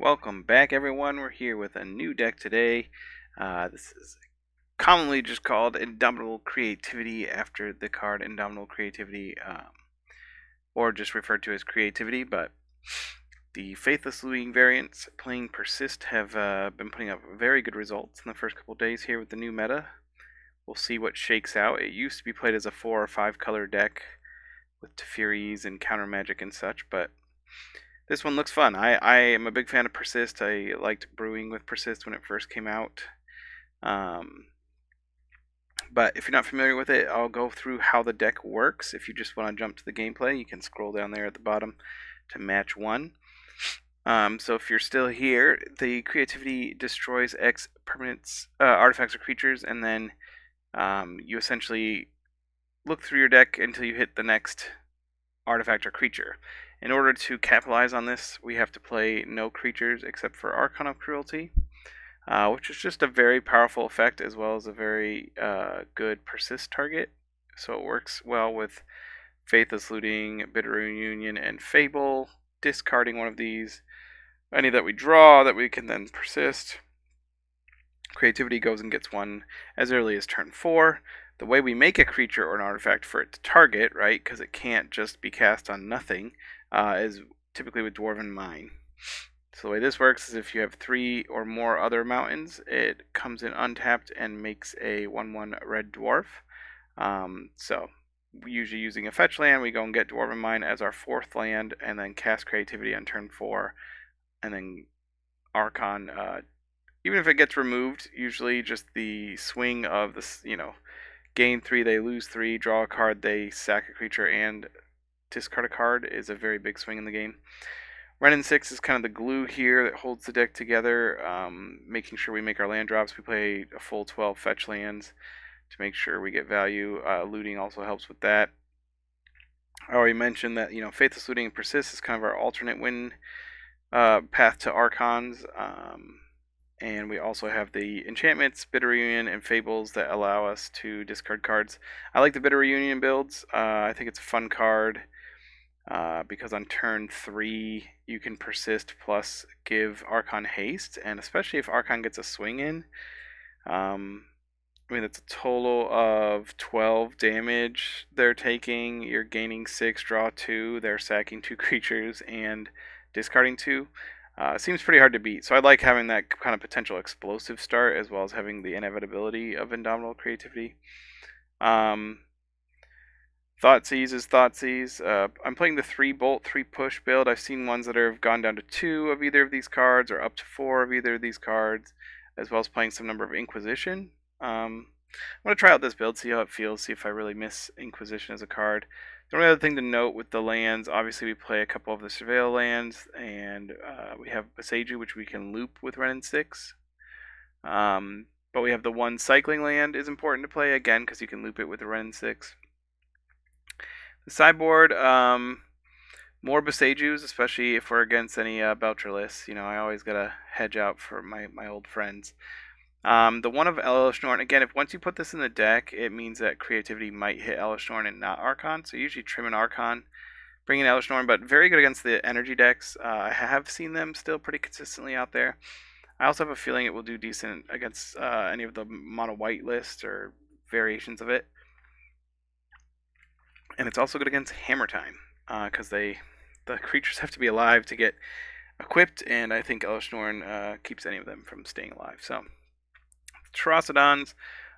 Welcome back, everyone. We're here with a new deck today. This is commonly just called Indomitable Creativity after the card Indomitable Creativity, or just referred to as Creativity. But the Faithless Looting variants playing Persist have been putting up very good results in the first couple days here with the new meta. We'll see what shakes out. It used to be played as a 4 or 5 color deck with Tefiris and counter magic and such, but this one looks fun. I am a big fan of Persist. I liked brewing with Persist when it first came out. But if you're not familiar with it, I'll go through how the deck works. If you just want to jump to the gameplay, you can scroll down there at the bottom to match 1. So if you're still here, the creativity destroys X permanents, artifacts or creatures, and then you essentially look through your deck until you hit the next artifact or creature. In order to capitalize on this, we have to play no creatures except for Archon of Cruelty, which is just a very powerful effect as well as a very good persist target. So it works well with Faithless Looting, Bitter Reunion, and Fable. Discarding one of these, any that we draw that we can then persist. Creativity goes and gets one as early as turn 4. The way we make a creature or an artifact for it to target, right, because it can't just be cast on nothing, is typically with Dwarven Mine. So the way this works is if you have 3 or more other mountains, it comes in untapped and makes a 1/1 red dwarf. So usually using a fetch land, we go and get Dwarven Mine as our 4th land, and then cast Creativity on turn 4, and then Archon. Even if it gets removed, usually just the swing of this, gain 3, they lose 3, draw a card, they sack a creature, and discard a card is a very big swing in the game. Wrenn 6 is kind of the glue here that holds the deck together, making sure we make our land drops. We play a full 12 fetch lands to make sure we get value. Looting also helps with that. I already mentioned that Faithless Looting and Persist is kind of our alternate win path to Archons. And we also have the enchantments, Bitter Reunion, and Fables that allow us to discard cards. I like the Bitter Reunion builds. I think it's a fun card because on turn 3 you can persist plus give Archon haste, and especially if Archon gets a swing in. It's a total of 12 damage they're taking. You're gaining 6, draw 2. They're sacking 2 creatures and discarding 2. Seems pretty hard to beat, so I like having that kind of potential explosive start as well as having the inevitability of Indomitable Creativity. Thoughtseize is Thoughtseize. I'm playing the 3 bolt, 3 push build. I've seen ones that have gone down to 2 of either of these cards or up to 4 of either of these cards, as well as playing some number of Inquisition. I'm going to try out this build, see how it feels, see if I really miss Inquisition as a card. The only other thing to note with the lands, obviously we play a couple of the Surveil lands, and we have Boseiju, which we can loop with Wrenn 6. But we have the 1 cycling land is important to play, again, because you can loop it with the Wrenn 6. The sideboard, more Boseijus, especially if we're against any Belcherless. I always got to hedge out for my old friends. The one of Elves, again, if once you put this in the deck, it means that creativity might hit Elves and not Archon. So usually trim an Archon, bring in Elves, but very good against the energy decks. I have seen them still pretty consistently out there. I also have a feeling it will do decent against any of the mono white lists or variations of it. And it's also good against Hammer Time because the creatures have to be alive to get equipped, and I think Elves keeps any of them from staying alive. So Pterosaudons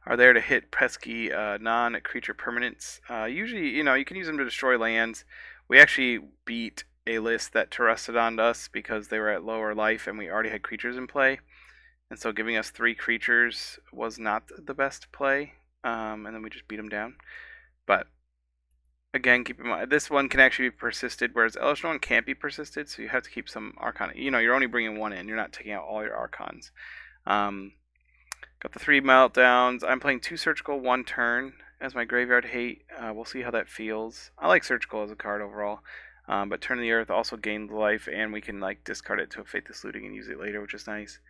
are there to hit pesky non-creature permanents. Usually, you can use them to destroy lands. We actually beat a list that Pterosaudoned us because they were at lower life and we already had creatures in play. And so giving us 3 creatures was not the best play. And then we just beat them down. But again, keep in mind, this one can actually be persisted, whereas Elves can't be persisted, so you have to keep some Archon. You're only bringing 1 in. You're not taking out all your Archons. Got the 3 meltdowns. I'm playing 2 surgical, 1 turn as my graveyard hate. We'll see how that feels. I like surgical as a card overall, but turn of the earth also gains life, and we can discard it to a Faithless Looting and use it later, which is nice.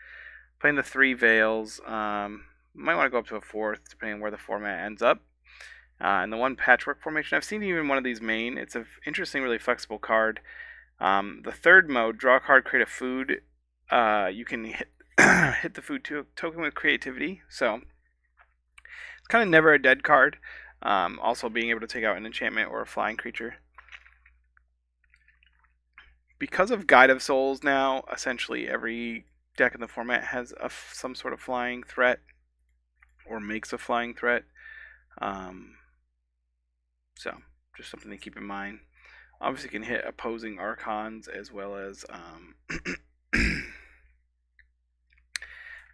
Playing the 3 veils. Might want to go up to a 4th depending on where the format ends up. And the 1 patchwork formation. I've seen even one of these main. It's an interesting, really flexible card. The 3rd mode, draw a card, create a food. you can hit hit the food token with creativity. So it's kind of never a dead card. Also being able to take out an enchantment or a flying creature. Because of Guide of Souls now, essentially every deck in the format has some sort of flying threat or makes a flying threat. So just something to keep in mind. Obviously, can hit opposing archons as well as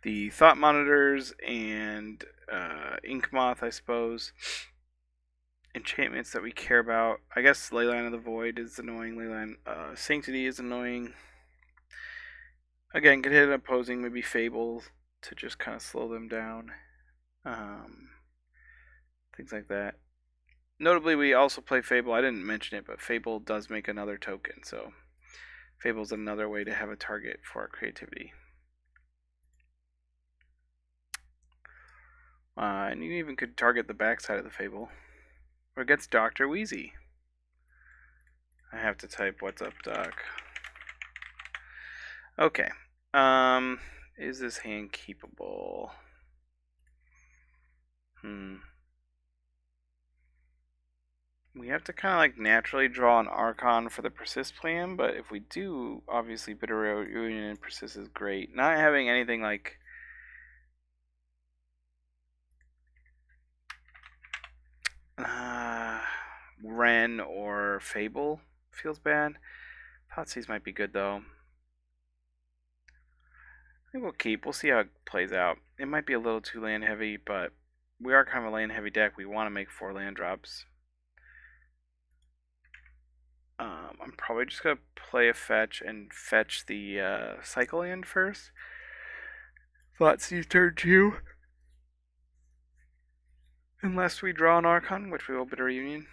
the thought monitors and ink moth, I suppose. Enchantments that we care about. I guess Leyline of the Void is annoying. Leyline Sanctity is annoying. Again, could hit an opposing, maybe Fable to just kind of slow them down. Things like that. Notably, we also play Fable. I didn't mention it, but Fable does make another token, so Fable's another way to have a target for our creativity. And you even could target the backside of the Fable. Or against Dr. Wheezy. I have to type, "What's up, Doc?" Okay. Is this hand keepable? We have to kind of like naturally draw an Archon for the persist plan, but if we do, obviously Bitter Reunion and persist is great. Not having anything like wrenn or fable feels bad. Thoughtseize might be good though. I think we'll keep. We'll see how it plays out. It might be a little too land heavy, but we are kind of a land heavy deck. We want to make 4 land drops. I'm probably just going to play a fetch and fetch the cycle land first. Thoughtseize turn 2. Unless we draw an Archon, which we will Bitter Reunion.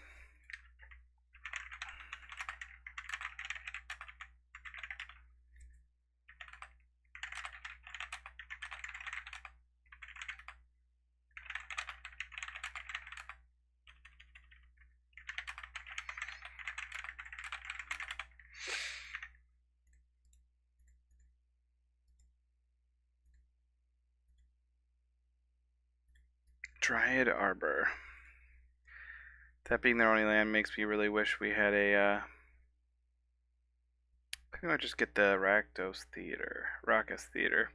Dryad Arbor. That being their only land makes me really wish we had a I think I'll just get the Rakdos Theater.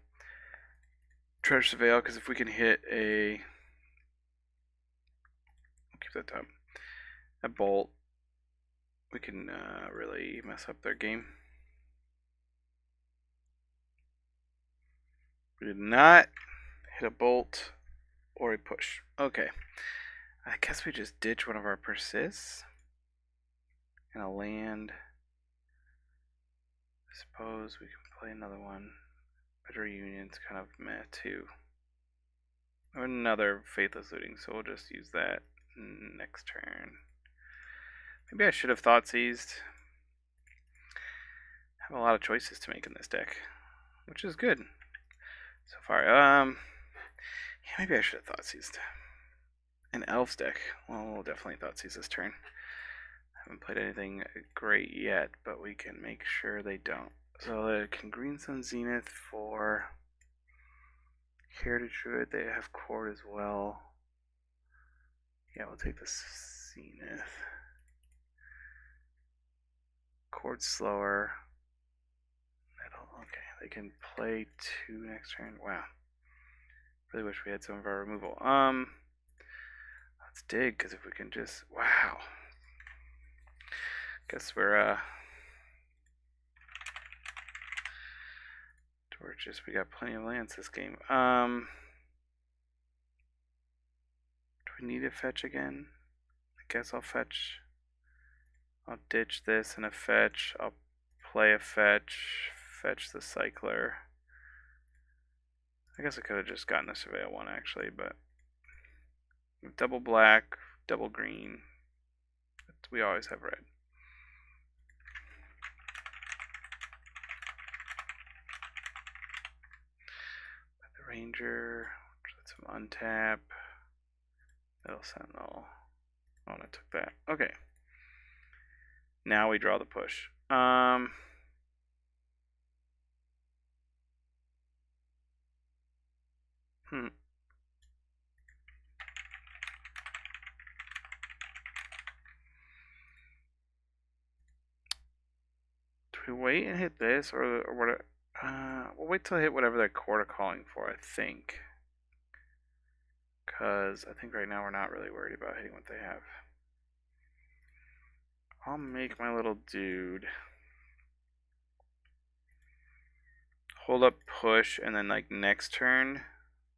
Treasure Veil, because if we can hit a I'll keep that top. A bolt, we can really mess up their game. We did not hit a bolt or a push. Okay. I guess we just ditch one of our persists. And a land. I suppose we can play another one. Bitter Union's kind of meh too. Another Faithless Looting, so we'll just use that next turn. Maybe I should have Thoughtseized. I have a lot of choices to make in this deck, which is good so far. Yeah, maybe I should have Thoughtseized. An Elves deck. Well, we'll definitely Thoughtseize this turn. Haven't played anything great yet, but we can make sure they don't. So they can Green Sun Zenith for Heritage Druid. They have Court as well. Yeah, we'll take the Zenith. Court's slower. Okay, they can play 2 next turn. Wow. Really wish we had some of our removal. Let's dig, because if we can just... Wow. Guess we're, Torches, we got plenty of lands this game. Do we need a fetch again? I guess I'll fetch. I'll ditch this and a fetch. I'll play a fetch. Fetch the cycler. I guess I could have just gotten the Surveil one actually, but double black, double green. We always have red. The Ranger, let some untap. Metal Sentinel. Oh, and I took that. Okay. Now we draw the push. Hmm. Do we wait and hit this, or what? We'll wait till I hit whatever that chord are calling for, I think. Because I think right now we're not really worried about hitting what they have. I'll make my little dude hold up push, and then like next turn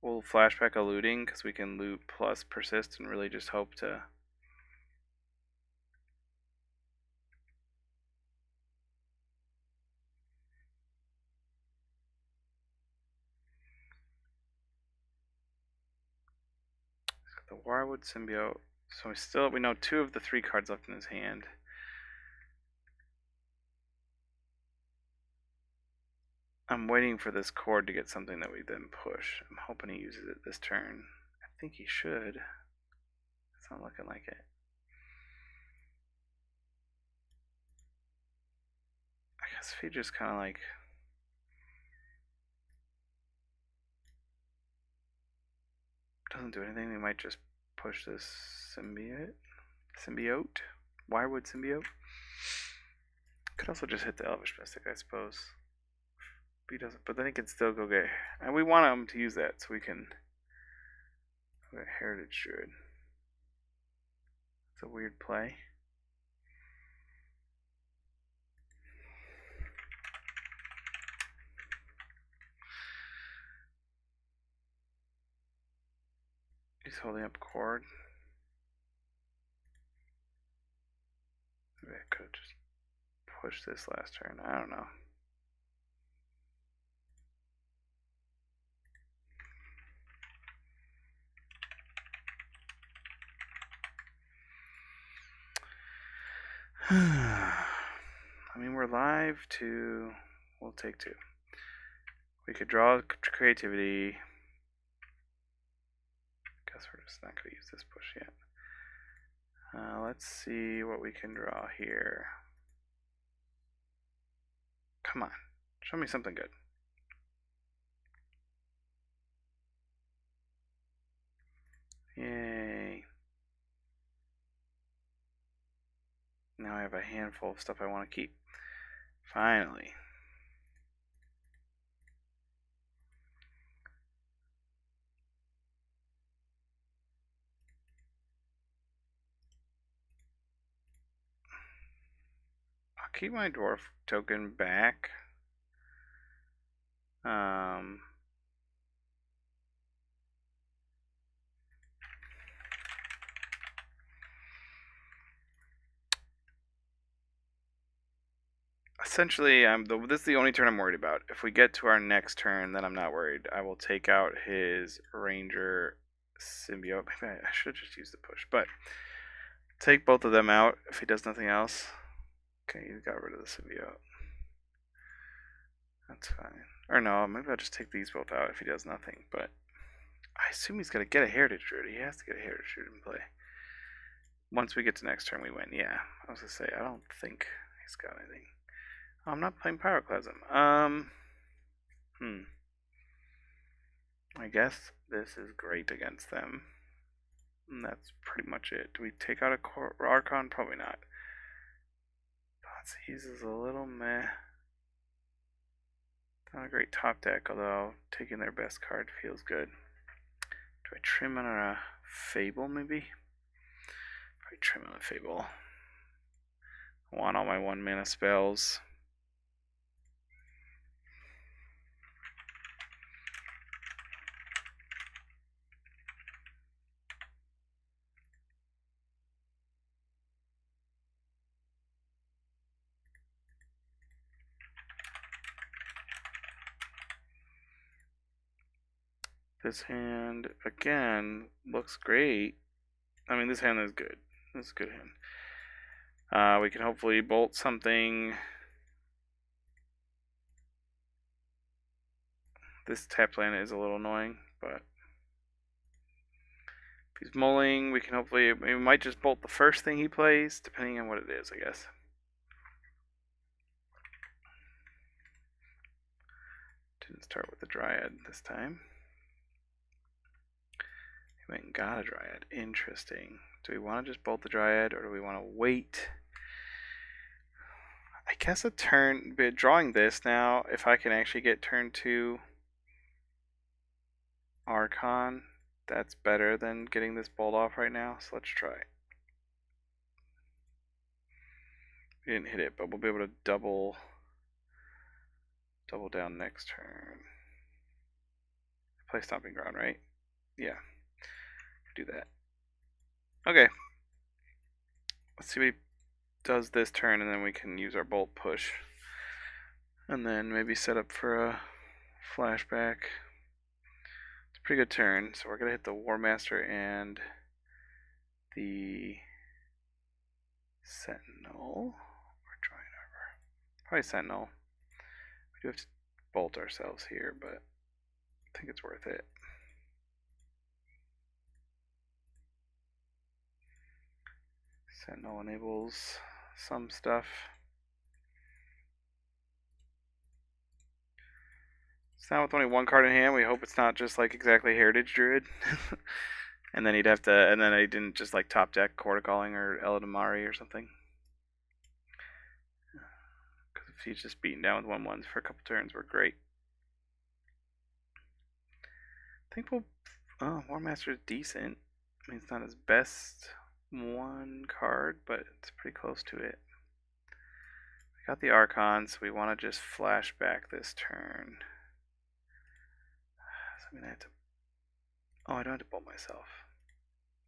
we'll flashback a looting because we can loot plus persist and really just hope to. The Wirewood symbiote. So we know 2 of the 3 cards left in his hand. I'm waiting for this chord to get something that we then push. I'm hoping he uses it this turn. I think he should. It's not looking like it. I guess if he just kind of like doesn't do anything, we might just push this symbiote. Wirewood symbiote. Could also just hit the Elvish Mystic, I suppose. If he doesn't, but then he can still go get. And we want him to use that so we can. Heritage Druid. It's a weird play. He's holding up chord. Maybe I could have just pushed this last turn. I don't know. I mean, we're live to. We'll take 2. We could draw creativity. Guess we're just not going to use this push yet. Let's see what we can draw here. Come on. Show me something good. Yay. Now I have a handful of stuff I want to keep. Finally. I'll keep my dwarf token back. Essentially, this is the only turn I'm worried about. If we get to our next turn, then I'm not worried. I will take out his Ranger symbiote. Maybe I should have just used the push, but take both of them out if he does nothing else. Okay, you got rid of the symbiote. That's fine. Or no, maybe I'll just take these both out if he does nothing, but I assume he's going to get a Heritage Druid. He has to get a Heritage Druid in play. Once we get to next turn, we win. Yeah, I was going to say, I don't think he's got anything. Oh, I'm not playing Pyroclasm. I guess this is great against them. And that's pretty much it. Do we take out a Archon? Probably not. Thoughtseize is a little meh. Not a great top deck, although taking their best card feels good. Do I trim on a Fable, maybe? Probably trim on a Fable. I want all my 1 mana spells. This hand, again, looks great. I mean, this hand is good. This is a good hand. We can hopefully bolt something. This tap land is a little annoying, but if he's mulling, we can hopefully, we might just bolt the first thing he plays, depending on what it is, I guess. Didn't start with the Dryad this time. We went and got a dryad. Interesting. Do we want to just bolt the dryad, or do we want to wait? I guess a turn, but drawing this now, if I can actually get turn 2 Archon, that's better than getting this bolt off right now, so let's try. We didn't hit it, but we'll be able to double down next turn. Play Stomping Ground, right? Yeah. Do that. Okay. Let's see what he does this turn, and then we can use our bolt push. And then maybe set up for a flashback. It's a pretty good turn, so we're going to hit the War Master and the Sentinel. Or Drawing Arbor. Probably Sentinel. We do have to bolt ourselves here, but I think it's worth it. Sentinel enables some stuff. It's not with only one card in hand. We hope it's not just like exactly Heritage Druid. And then he'd have to, and then I didn't just like top deck Court of Calling or Eladamari or something. Because if he's just beaten down with 1/1s for a couple turns, we're great. I think we'll, oh, War Master is decent. I mean, it's not his best one card, but it's pretty close to it. We got the Archon, so we want to just flash back this turn. So I'm gonna have to, oh, I don't have to bolt myself.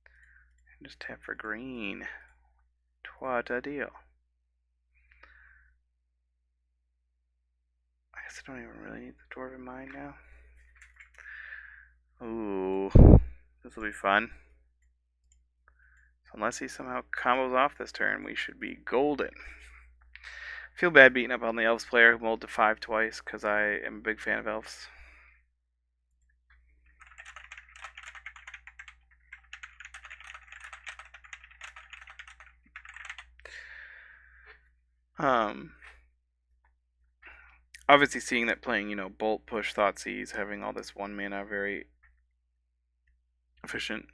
I can just tap for green. What a deal. I guess I don't even really need the Dwarven Mine now. Ooh, this will be fun. So unless he somehow combos off this turn, we should be golden. Feel bad beating up on the Elves player who mulled to 5 twice, because I am a big fan of Elves. Obviously seeing that playing, Bolt, Push, Thoughtseize, having all this 1 mana, very efficient.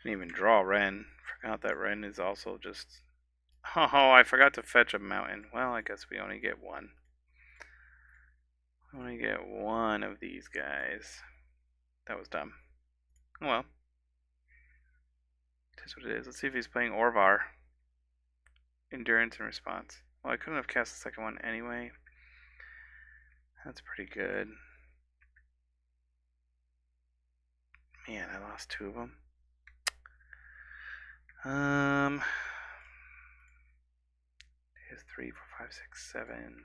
Didn't even draw wrenn. Forgot that wrenn is also just... Oh, I forgot to fetch a mountain. Well, I guess we only get one. We only get one of these guys. That was dumb. Oh well. That's what it is. Let's see if he's playing Orvar. Endurance and response. Well, I couldn't have cast the second one anyway. That's pretty good. Man, I lost 2 of them. Here's 3, 4, 5, 6, 7.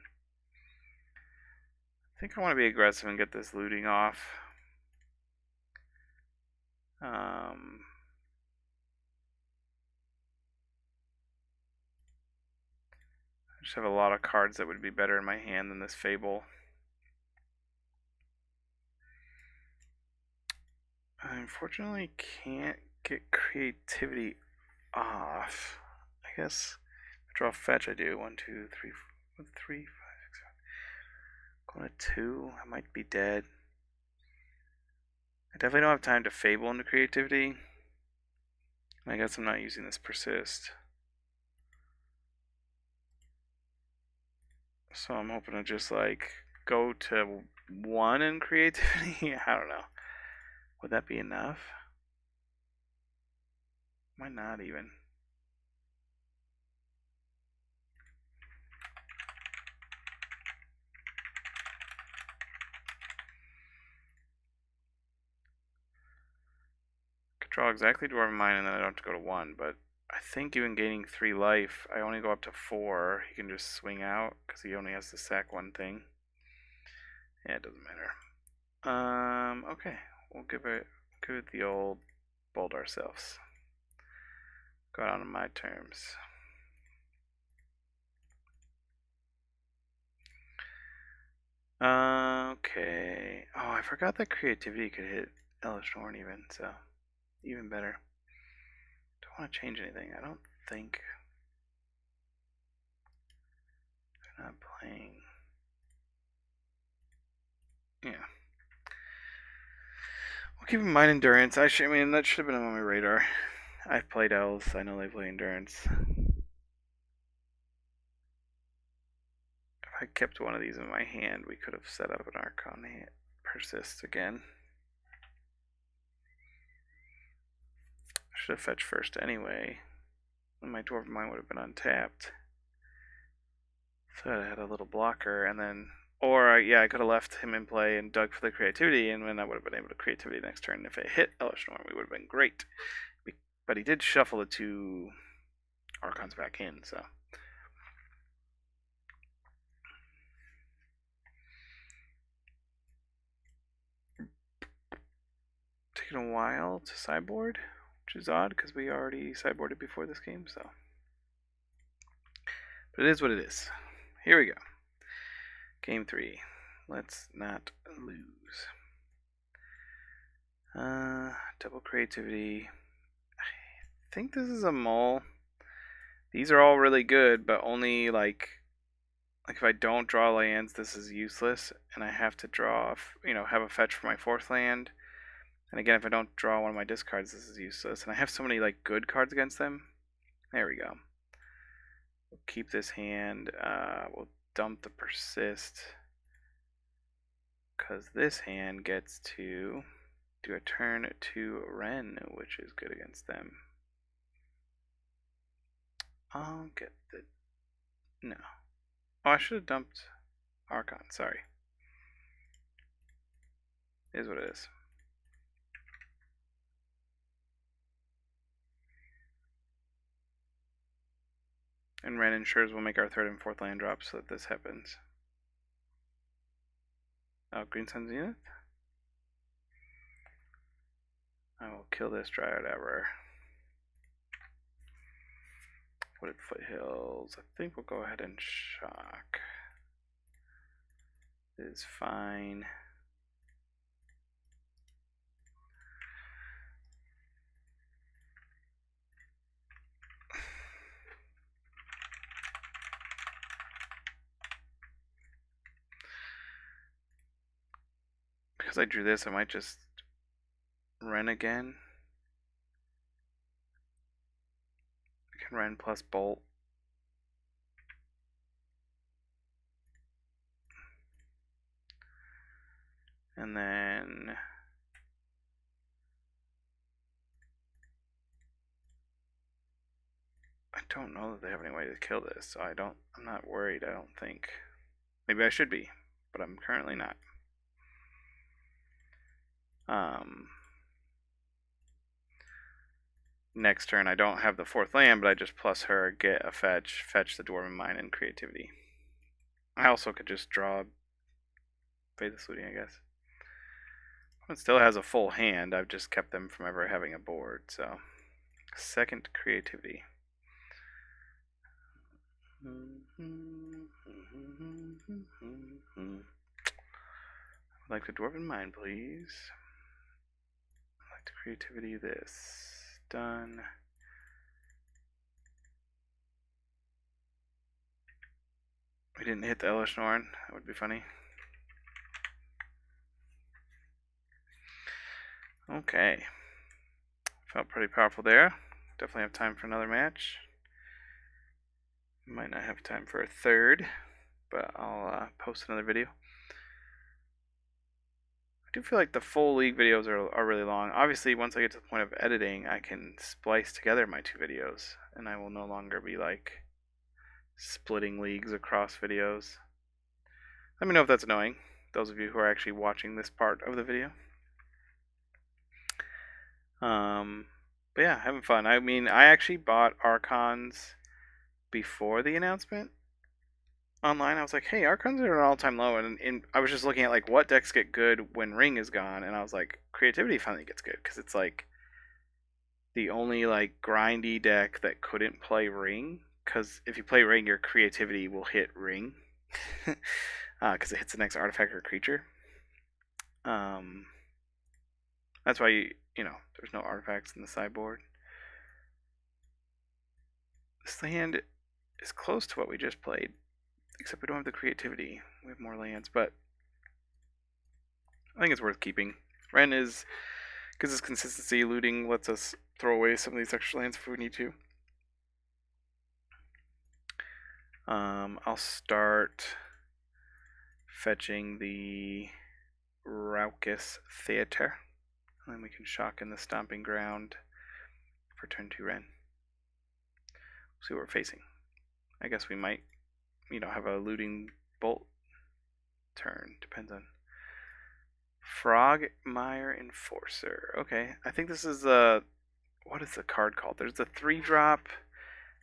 I think I want to be aggressive and get this looting off. I just have a lot of cards that would be better in my hand than this fable. I unfortunately can't get creativity off. I guess if I draw fetch, I do 1, 2, 3, 4, 3, 5, 6, 7. Going to 2, I might be dead. I definitely don't have time to fable into creativity. I guess I'm not using this persist. So I'm hoping to just like go to 1 in creativity. I don't know. Would that be enough? Might not even. Could draw exactly Dwarven Mine and then I don't have to go to 1, but I think even gaining 3 life, I only go up to 4. He can just swing out because he only has to sack 1 thing. Yeah, it doesn't matter. Okay, we'll give it the old bolt ourselves. Go out on my terms. Okay. Oh, I forgot that creativity could hit Elves even, so even better. Don't want to change anything. I don't think. They're not playing. Yeah. Well, keep in mind endurance. I mean, that should have been on my radar. I've played Elves. I know they play endurance. If I kept one of these in my hand, we could have set up an Archon persist again. I should have fetched first anyway. And my Dwarven Mine would have been untapped. So I had a little blocker, and then, or yeah, I could have left him in play and dug for the creativity, and then I would have been able to creativity next turn. If it hit Elves, we would have been great. But he did shuffle the 2 Archons back in, so. Taking a while to sideboard, which is odd because we already sideboarded before this game, so. But it is what it is. Here we go. Game 3. Let's not lose. Double creativity. I think this is a mull. These are all really good, but only like if I don't draw lands, this is useless, and I have to draw, have a fetch for my 4th land. And again, if I don't draw one of my discards, this is useless. And I have so many like good cards against them. There we go. We'll keep this hand. We'll dump the persist, because this hand gets to do a turn to wrenn, which is good against them. I'll get the... No. Oh, I should have dumped Archon, sorry. It is what it is. And wrenn ensures we'll make our 3rd and 4th land drop so that this happens. Oh, Green Sun Zenith? I will kill this Dryad ever. Wooded Foothills. I think we'll go ahead and shock. It is fine. Because I drew this, I might just wrenn again. I can wrenn plus bolt. And then I don't know that they have any way to kill this, so I'm not worried, I don't think. Maybe I should be, but I'm currently not. Next turn I don't have the 4th land, but I just plus her, get a fetch the Dwarven Mine, and creativity. I also could just draw Faithless Looting, I guess. It still has a full hand, I've just kept them from ever having a board, so. 2nd creativity. I'd like the Dwarven Mine, please. I'd like the creativity, this. Done. We didn't hit the Elishnorn. That would be funny. Okay. Felt pretty powerful there. Definitely have time for another match. Might not have time for a 3rd, but I'll post another video. I do feel like the full league videos are really long. Obviously, once I get to the point of editing, I can splice together my 2 videos, and I will no longer be like splitting leagues across videos. Let me know if that's annoying, those of you who are actually watching this part of the video. But yeah, having fun. I mean, I actually bought Archons before the announcement online. I was like, hey, Archons are an all-time low, and I was just looking at like what decks get good when Ring is gone, and I was like, creativity finally gets good, because it's like the only like grindy deck that couldn't play ring, because if you play ring, your creativity will hit ring, because it hits the next artifact or creature. That's why you know there's no artifacts in the sideboard. This land is close to what we just played, except we don't have the creativity. We have more lands, but I think it's worth keeping. Wrenn is gives us consistency. Looting lets us throw away some of these extra lands if we need to. I'll start fetching the Raucous Theater, and then we can shock in the Stomping Ground for turn 2 Wrenn. See what we're facing. I guess we might, have a Looting Bolt turn. Depends on. Frogmire Enforcer. Okay, I think this is what is the card called? There's the 3-drop.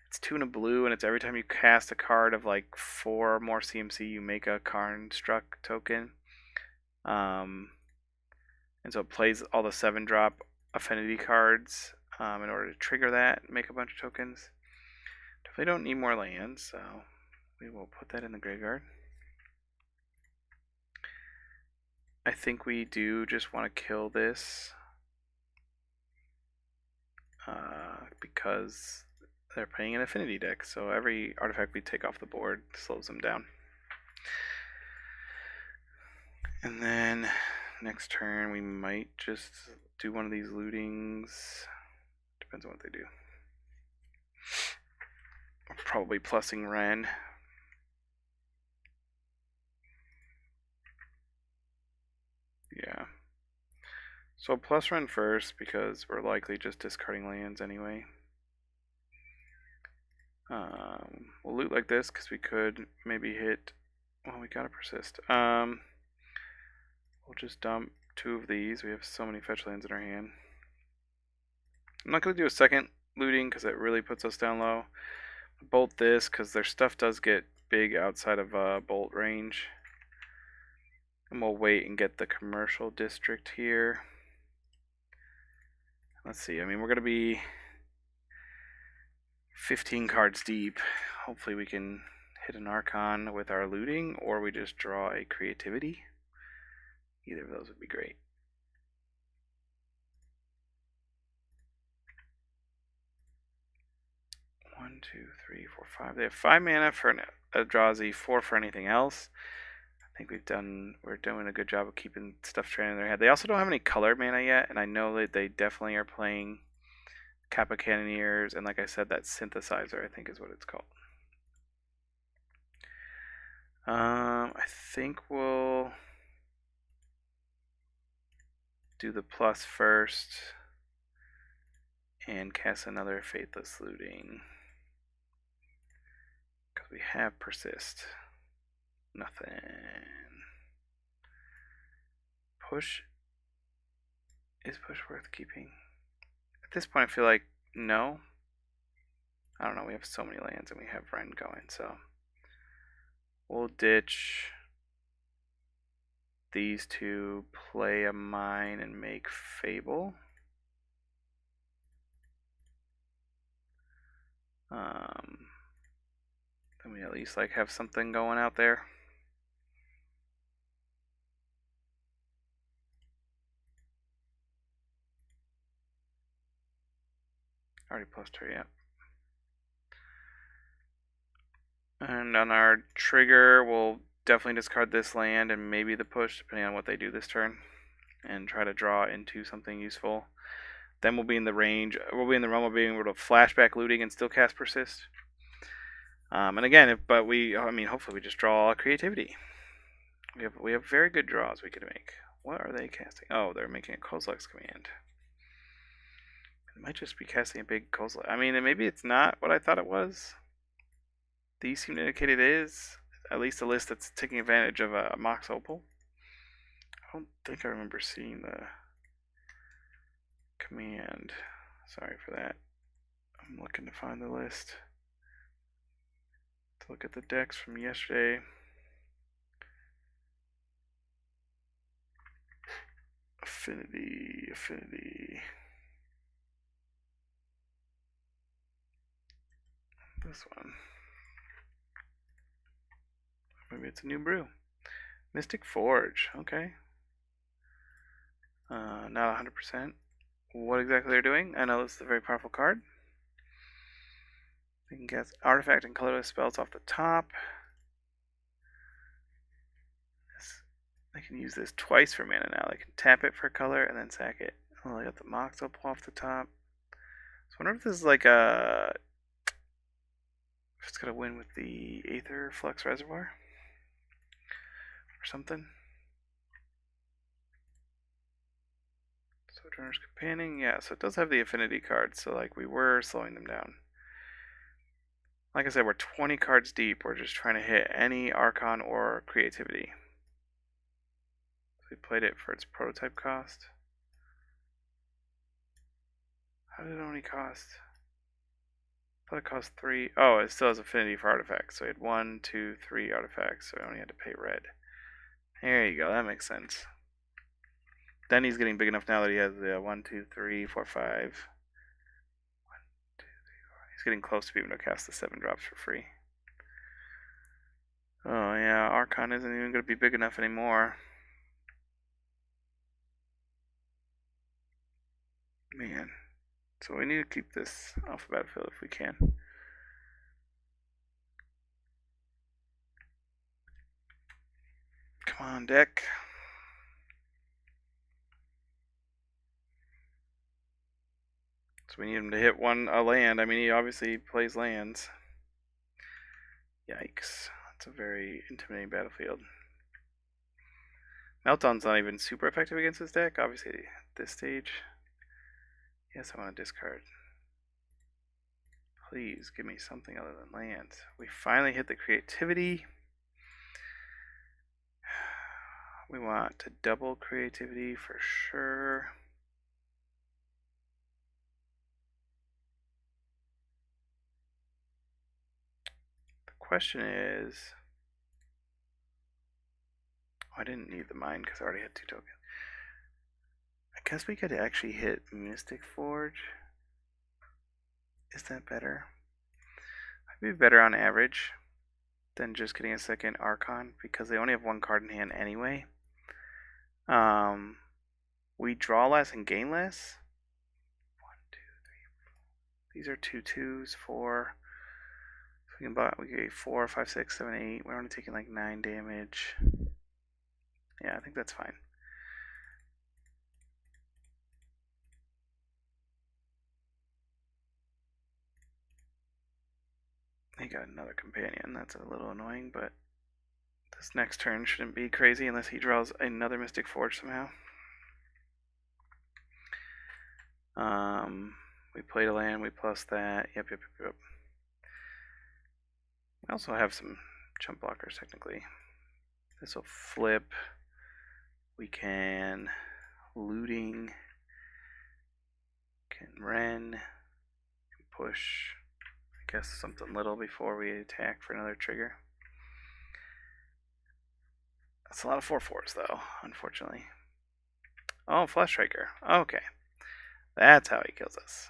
It's 2 and a blue, and it's every time you cast a card of like 4 or more CMC, you make a Construct token. And so it plays all the 7-drop affinity cards in order to trigger that and make a bunch of tokens. Definitely don't need more lands, so we will put that in the graveyard. I think we do just want to kill this because they're playing an affinity deck, so every artifact we take off the board slows them down. And then next turn we might just do one of these lootings. Depends on what they do. Probably plussing Wrenn. Yeah. So plus Wrenn first because we're likely just discarding lands anyway. We'll loot like this because we could maybe hit. Well, we gotta persist. We'll just dump 2 of these. We have so many fetch lands in our hand. I'm not gonna do a second looting because it really puts us down low. Bolt this because their stuff does get big outside of bolt range. And we'll wait and get the commercial district here. Let's see. I mean, we're gonna be 15 cards deep. Hopefully we can hit an Archon with our looting, or we just draw a creativity. Either of those would be great. One, two, three, four, 5. They have 5 mana for a Eldrazi, 4 for anything else. I think we're doing a good job of keeping stuff straight in their head. They also don't have any color mana yet, and I know that they definitely are playing Kappa Cannoneers, and like I said, that synthesizer I think is what it's called. I think we'll do the plus first and cast another Faithless Looting because we have persist. Nothing. Push. Is push worth keeping? At this point I feel like no. I don't know, we have so many lands and we have Wrenn going, so we'll ditch these 2, play a mine, and make Fable. Then we at least like have something going out there. Already plussed her, yeah. And on our trigger, we'll definitely discard this land and maybe the push, depending on what they do this turn, and try to draw into something useful. Then we'll be in the range. We'll be in the realm of being able to flashback looting and still cast persist. And again, hopefully we just draw creativity. We have very good draws we could make. What are they casting? Oh, they're making a Kozilek's command. It might just be casting a big Kozilek. I mean, maybe it's not what I thought it was. These seem to indicate it is. At least a list that's taking advantage of a Mox Opal. I don't think I remember seeing the command. Sorry for that. I'm looking to find the list. To look at the decks from yesterday. Affinity. this one? Maybe it's a new brew. Mystic Forge. Okay. Not 100%. What exactly they're doing? I know this is a very powerful card. We can get artifact and colorless spells off the top. I can use this twice for mana now. I can tap it for color and then sack it. Oh, I got the Mox up off the top. So I wonder if this is like a... if it's gonna win with the Aether Flux Reservoir or something. Sojourner's Companion, yeah, so it does have the affinity cards, so like we were slowing them down. Like I said, we're 20 cards deep. We're just trying to hit any Archon or Creativity. So we played it for its prototype cost. How did it only cost? I thought it cost 3. Oh, it still has affinity for artifacts. So we had 1, 2, 3 artifacts, so I only had to pay red. There you go, that makes sense. Then he's getting big enough now that he has the 1, 2, 3, 4, 5. 1, 2, 3, 4. He's getting close to being able to cast the 7 drops for free. Oh yeah, Archon isn't even going to be big enough anymore. Man. So we need to keep this off the battlefield if we can. Come on, deck. So we need him to hit a land. I mean, he obviously plays lands. Yikes. That's a very intimidating battlefield. Meltdown's not even super effective against this deck, obviously, at this stage. Yes, I want to discard. Please give me something other than lands. We finally hit the creativity. We want to double creativity for sure. The question is... oh, I didn't need the mine because I already had 2 tokens. I guess we could actually hit Mystic Forge. Is that better? I'd be better on average than just getting a second Archon because they only have 1 card in hand anyway. We draw less and gain less. 1, 2, 3, 4. These are 2 2s, 4. So we get 4, 5, 6, 7, 8. We're only taking like 9 damage. Yeah, I think that's fine. He got another companion. That's a little annoying, but this next turn shouldn't be crazy unless he draws another Mystic Forge somehow. We played a land, we plus that. Yep. We also have some jump blockers technically. This will flip. We can looting. Can wrenn. Can push. I guess something little before we attack for another trigger. That's a lot of 4/4s though, unfortunately. Oh, Fleshraker. Okay. That's how he kills us.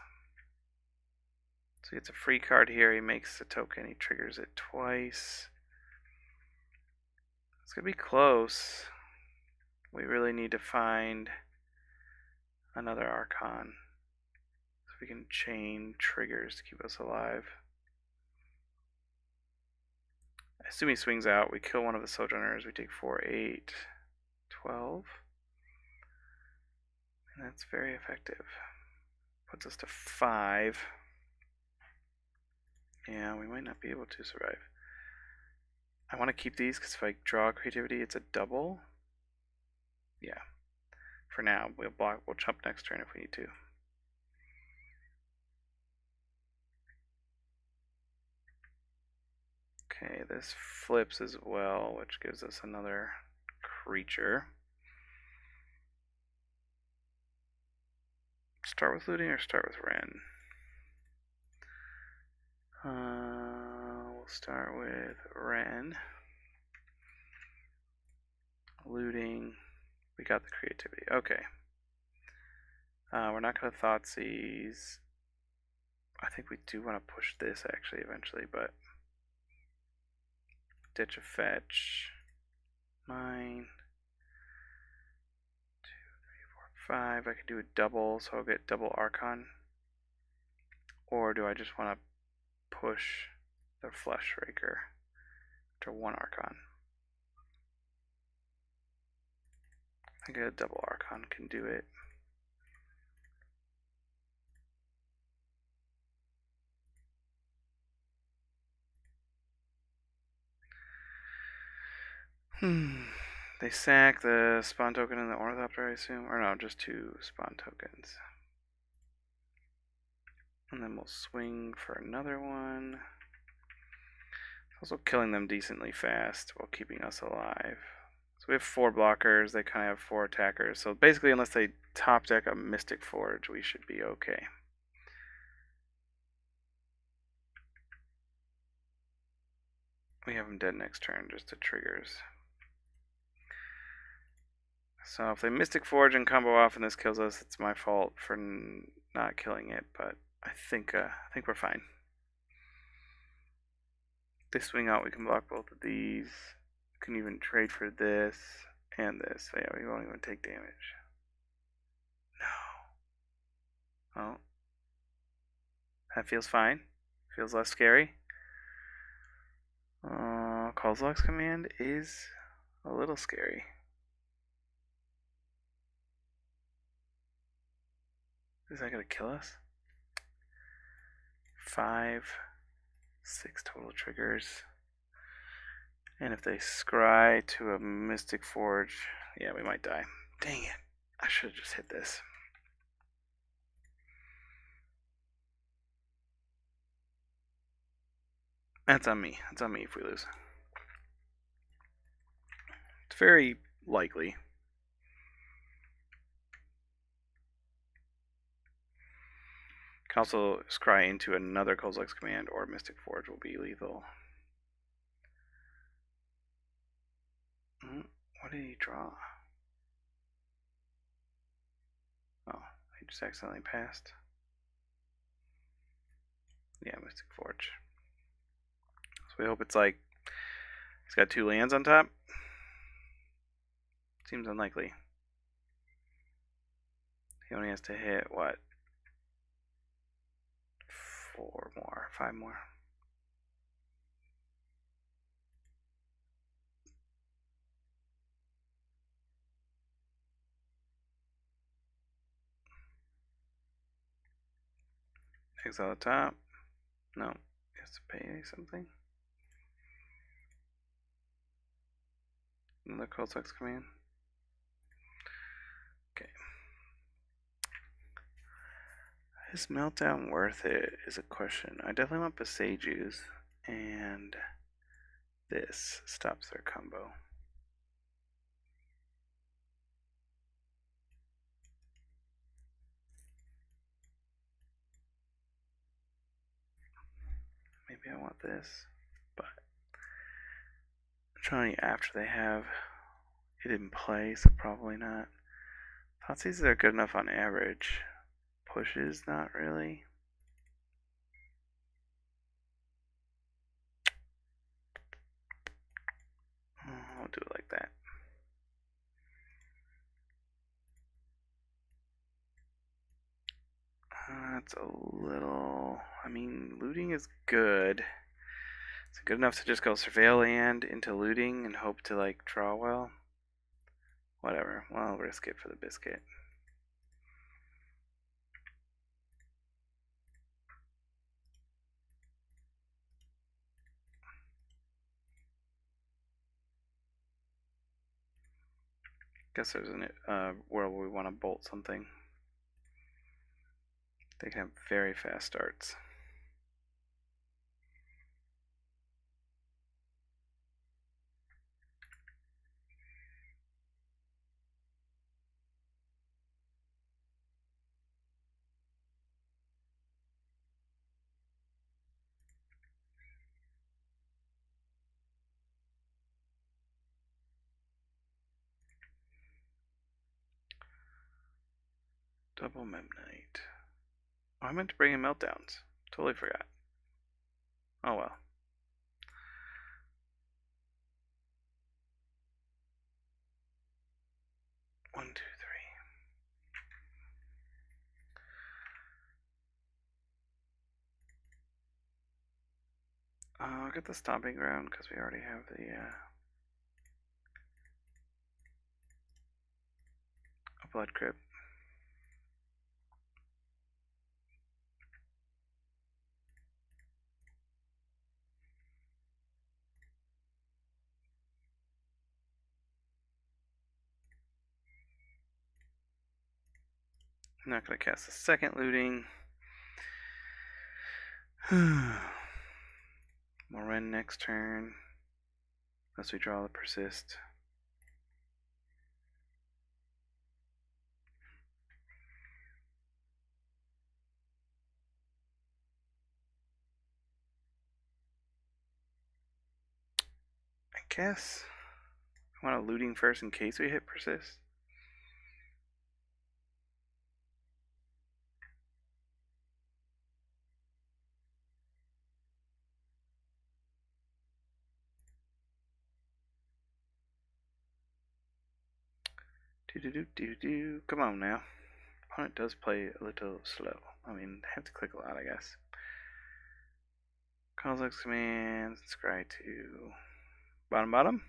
So he gets a free card here. He makes a token. He triggers it twice. It's going to be close. We really need to find another Archon so we can chain triggers to keep us alive. I assume he swings out. We kill one of the Sojourners. We take 4, 8, 12. And that's very effective. Puts us to 5. Yeah, we might not be able to survive. I want to keep these because if I draw creativity, it's a double. Yeah. For now, we'll jump next turn if we need to. Okay, this flips as well, which gives us another creature. Start with looting or start with wrenn? We'll start with wrenn. Looting. We got the creativity. Okay. We're not going to Thoughtseize. I think we do want to push this actually eventually, but ditch a fetch. Mine. 2, 3, 4, 5. I could do a double, so I'll get double Archon. Or do I just want to push the Fleshraker to 1 Archon? I think a double Archon can do it. They sack the spawn token and the Ornithopter, I assume? Or no, just 2 spawn tokens. And then we'll swing for another one. Also killing them decently fast while keeping us alive. So we have 4 blockers, they kind of have 4 attackers. So basically, unless they top deck a Mystic Forge, we should be okay. We have them dead next turn, just to triggers. So if they Mystic Forge and combo off and this kills us, it's my fault for not killing it, but I think we're fine. If they swing out, we can block both of these. We can even trade for this and this. So yeah, we won't even take damage. No. Oh. That feels fine. Feels less scary. Colorless command is a little scary. Is that gonna kill us? 5, 6 total triggers. And if they scry to a Mystic Forge, yeah, we might die. Dang it. I should have just hit this. That's on me. That's on me if we lose. It's very likely. Can also scry into another colorless command or Mystic Forge will be lethal. What did he draw? Oh, he just accidentally passed. Yeah, Mystic Forge. So we hope it's like he's got 2 lands on top. Seems unlikely. He only has to hit what? 4 more, 5 more. Exile the top. No, he has to pay something. Another colorless command. Okay. Is Meltdown worth it is a question. I definitely want Besages, and this stops their combo. Maybe I want this, but I'm trying after they have it in play, so probably not. Thoughtseize are good enough on average. Pushes, not really. I'll do it like that. That's a little... I mean, looting is good. Is it good enough to just go surveil and into looting and hope to, like, draw well? Whatever. Well, I'll risk it for the biscuit. Guess there's a world where we want to bolt something. They can have very fast starts. Double Memnite. Oh, I meant to bring in Meltdowns. Totally forgot. Oh well. One, two, three. I'll get the stomping ground because we already have the blood crypt. I'm not going to cast the second looting. More wrenn next turn. Unless we draw the persist. I guess I want a looting first in case we hit persist. Do. Come on now. Opponent does play a little slow. I mean, they have to click a lot, I guess. Colorless commands, scry to bottom.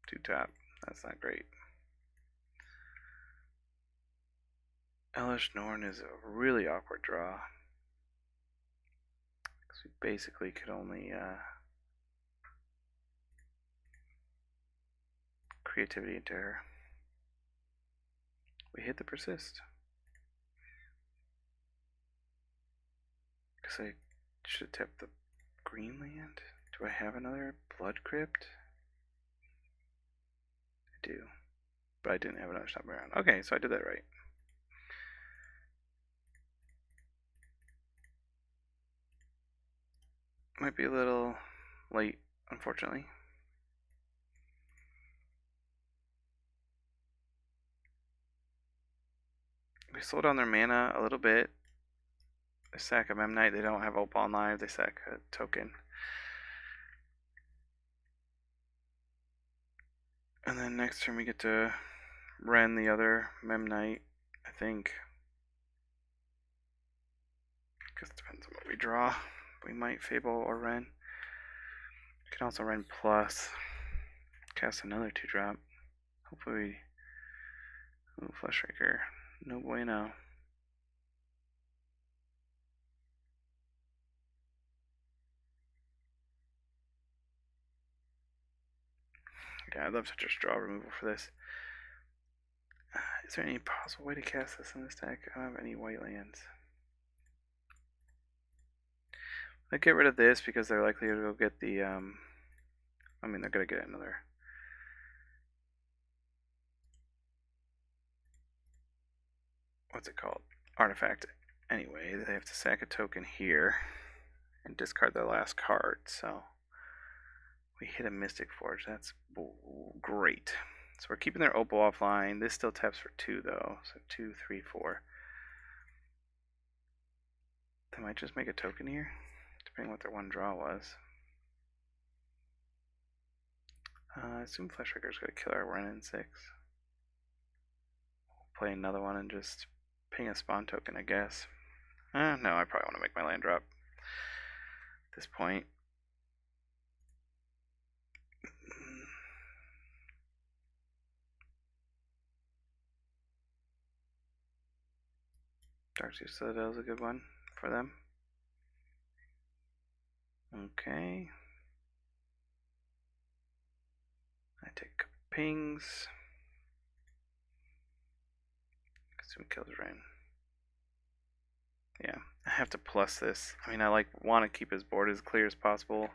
Two top. That's not great. Elves Norn is a really awkward draw. Because we basically could only creativity into her. We hit the persist. Guess I should have tapped the green land. Do I have another blood crypt? I do. But I didn't have another stomping ground. Okay, so I did that right. Might be a little late, unfortunately. We slow down their mana a little bit. They sack a Memnite. They don't have Opal Knife. They sack a token. And then next turn we get to wrenn the other Memnite, I think. Because it depends on what we draw. We might fable or wrenn. We can also wrenn plus. Cast another 2-drop. Hopefully we... Ooh, Fleshraker. No bueno. Yeah, I'd love to just draw removal for this. Is there any possible way to cast this in this deck? I don't have any white lands. I'll get rid of this because they're likely to go get the, I mean, they're going to get another. What's it called? Artifact. Anyway, they have to sack a token here and discard their last card, so we hit a Mystic Forge. That's great. So we're keeping their Opal offline. This still taps for 2, though. So 2, 3, 4. They might just make a token here, depending on what their one draw was. I assume Fleshraker's going to kill our wrenn in 6. We'll play another one and just ping a spawn token, I guess. No, I probably want to make my land drop at this point. Darkseer Citadel is a good one for them. Okay. I take a couple pings. Assume kills wrenn. Yeah, I have to plus this. I mean, I want to keep his board as clear as possible,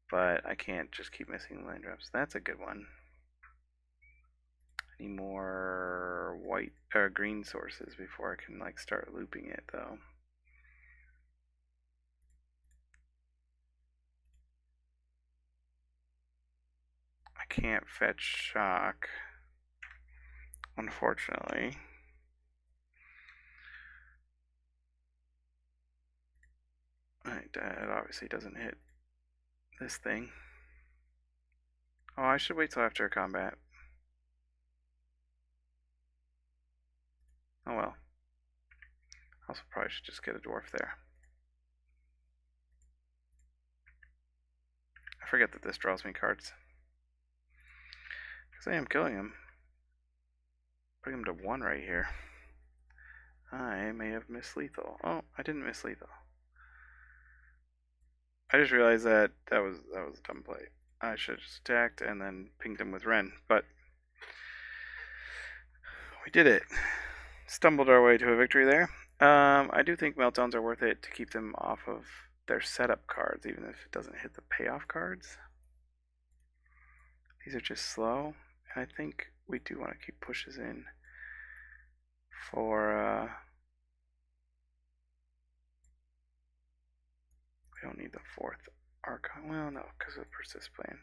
but I can't just keep missing land drops. That's a good one. I need more white or green sources before I can start looping it, though. I can't fetch shock, unfortunately. It obviously doesn't hit this thing. Oh, I should wait till after combat. Oh well. Also probably should just get a dwarf there. I forget that this draws me cards. Because I am killing him. Putting him to 1 right here. I may have missed lethal. Oh, I didn't miss lethal. I just realized that was a dumb play. I should have just attacked and then pinged him with wrenn, but we did it. Stumbled our way to a victory there. I do think meltdowns are worth it to keep them off of their setup cards, even if it doesn't hit the payoff cards. These are just slow, and I think we do want to keep pushes in for we don't need the 4th Archon. Well, no, because of the persist plan.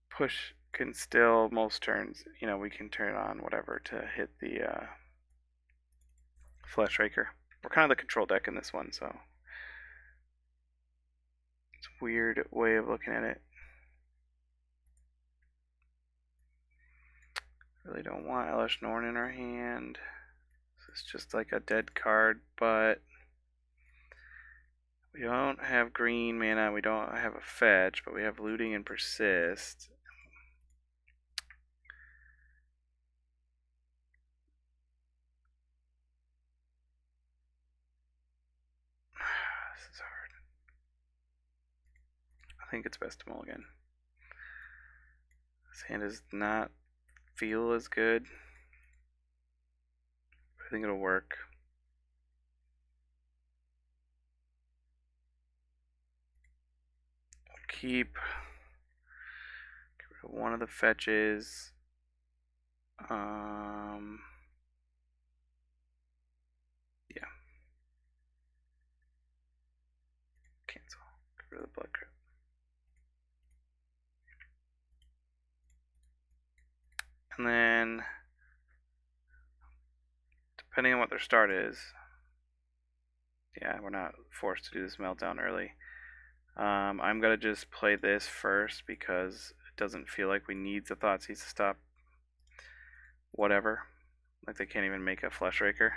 Push can still, most turns, you know, we can turn on whatever to hit the Fleshraker. We're kind of the control deck in this one, so it's a weird way of looking at it. Really don't want Elish Norn in our hand. This is just like a dead card, but we don't have green mana, we don't have a fetch, but we have looting and persist. This is hard. I think it's best to mulligan. This hand does not feel as good. I think it'll work. Keep get rid of one of the fetches. Yeah. Cancel. Get rid of the blood crypt. And then, depending on what their start is, yeah, we're not forced to do this meltdown early. I'm gonna just play this first because it doesn't feel like we need the Thoughtseize to stop whatever. Like they can't even make a Fleshraker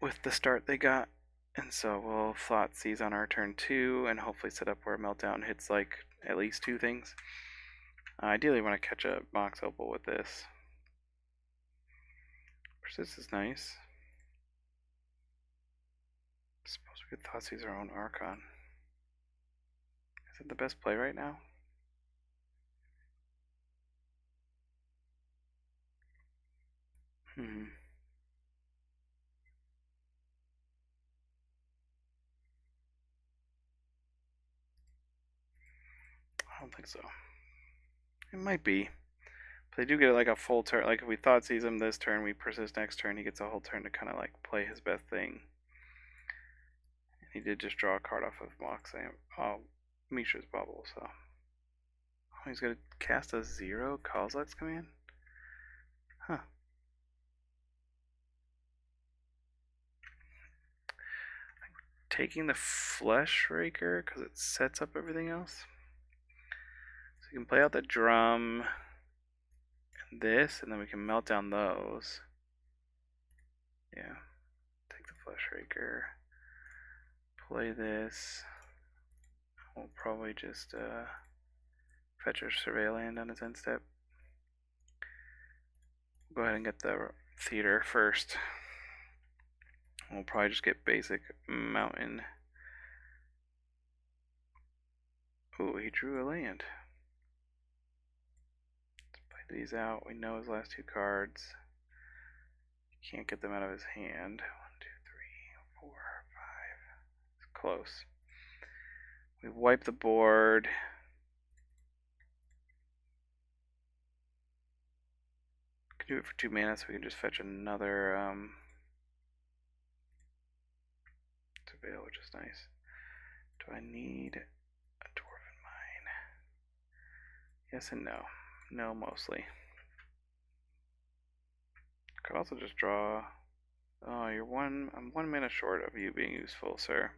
with the start they got. And so we'll Thoughtseize on our turn 2 and hopefully set up where meltdown hits like at least 2 things. Ideally, want to catch a Mox Opal with this. Persist is nice. I suppose we could Thoughtseize our own Archon. Is it the best play right now? I don't think so. It might be. But they do get like a full turn. Like if we Thoughtseize him this turn, we persist next turn, he gets a whole turn to kind of like play his best thing. And he did just draw a card off of Mox. Mishra's Bubble, so. Oh, he's gonna cast a 0 colorless command? Huh. Taking the Fleshraker because it sets up everything else. So you can play out the drum and this, and then we can melt down those. Yeah. Take the Fleshraker. Play this. We'll probably just fetch our Survey land on its end step. Go ahead and get the theater first. We'll probably just get basic mountain. Ooh, he drew a land. Let's play these out. We know his last 2 cards. Can't get them out of his hand. 1, 2, 3, 4, 5. It's close. We wipe the board. Can do it for 2 mana, so we can just fetch another Surveil, which is nice. Do I need a dwarf in mine? Yes and no. No, mostly. Could also just draw Oh, I'm 1 minute short of you being useful, sir.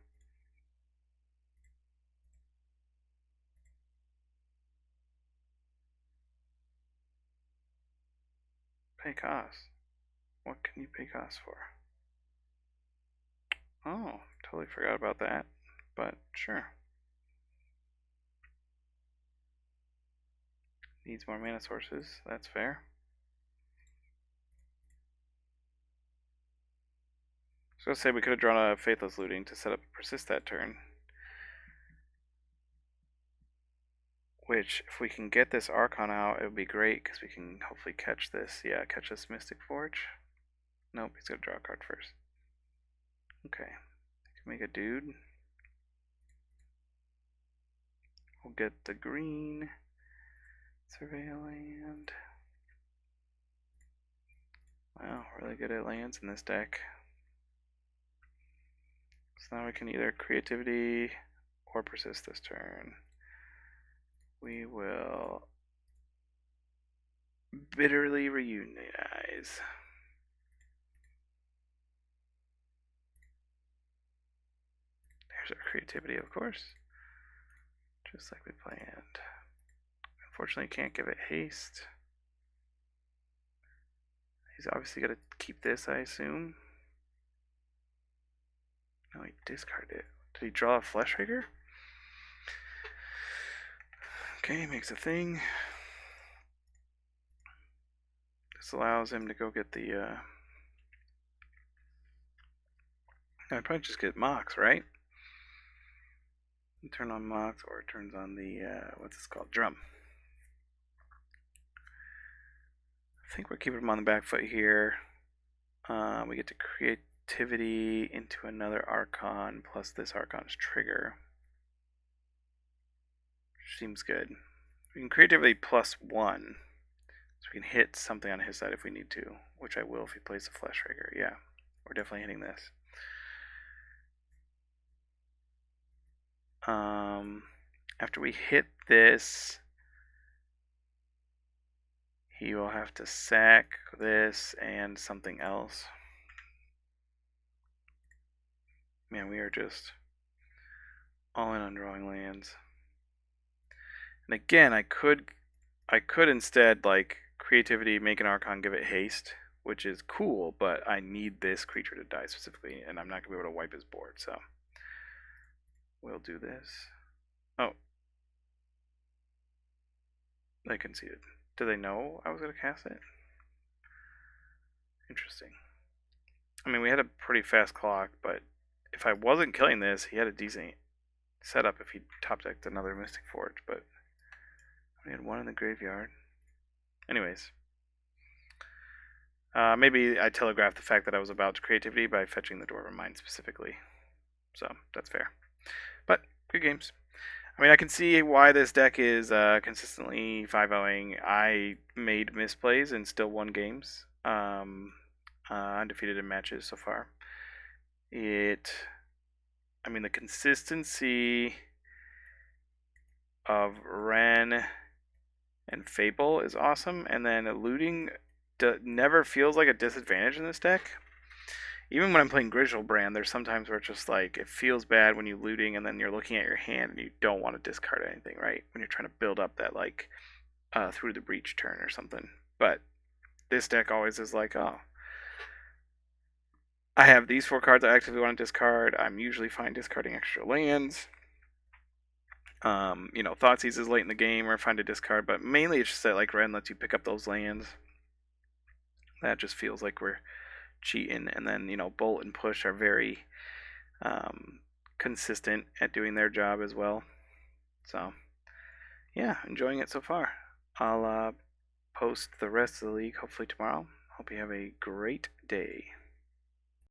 Pay costs. What can you pay costs for? Oh, totally forgot about that. But sure. Needs more mana sources. That's fair. So let's say we could have drawn a Faithless Looting to set up Persist that turn. Which, if we can get this Archon out, it would be great, because we can hopefully catch this. Yeah, catch this Mystic Forge. Nope, he's got to draw a card first. Okay. Can make a dude. We'll get the green. Survey land. Wow, really good at lands in this deck. So now we can either creativity or persist this turn. We will bitterly reunionize. There's our creativity, of course. Just like we planned. Unfortunately, can't give it haste. He's obviously got to keep this, I assume. No, he discarded it. Did he draw a Fleshraker? Okay, makes a thing. This allows him to go get the, I'd probably just get Mox, right? Turn on Mox, or it turns on the, what's this called? Drum. I think we're keeping him on the back foot here. We get to creativity into another Archon, plus this Archon's trigger. Seems good. We can creativity +1, so we can hit something on his side if we need to, which I will if he plays the Fleshraker. Yeah, we're definitely hitting this. After we hit this, he will have to sack this and something else. Man, we are just all in on drawing lands. And again, I could instead, like, creativity, make an Archon, give it haste, which is cool, but I need this creature to die specifically, and I'm not going to be able to wipe his board, so we'll do this. Oh. They conceded. Do they know I was going to cast it? Interesting. I mean, we had a pretty fast clock, but if I wasn't killing this, he had a decent setup if he top decked another Mystic Forge, but we had one in the graveyard. Anyways. Maybe I telegraphed the fact that I was about to creativity by fetching the Dwarven Mine specifically. So, that's fair. But, good games. I mean, I can see why this deck is consistently 5-0ing. I made misplays and still won games. Undefeated in matches so far. I mean, the consistency of wrenn and fable is awesome, and then looting never feels like a disadvantage in this deck. Even when I'm playing Griselbrand, there's sometimes where it's just like, it feels bad when you're looting and then you're looking at your hand and you don't want to discard anything, right? When you're trying to build up that, like, through the breach turn or something. But this deck always is like, oh, I have these 4 cards I actively want to discard. I'm usually fine discarding extra lands. You know, Thoughtseize is late in the game or find a discard, but mainly it's just that, like, wrenn lets you pick up those lands. That just feels like we're cheating. And then, you know, bolt and push are very consistent at doing their job as well. So yeah, enjoying it so far. I'll post the rest of the league hopefully tomorrow. Hope you have a great day.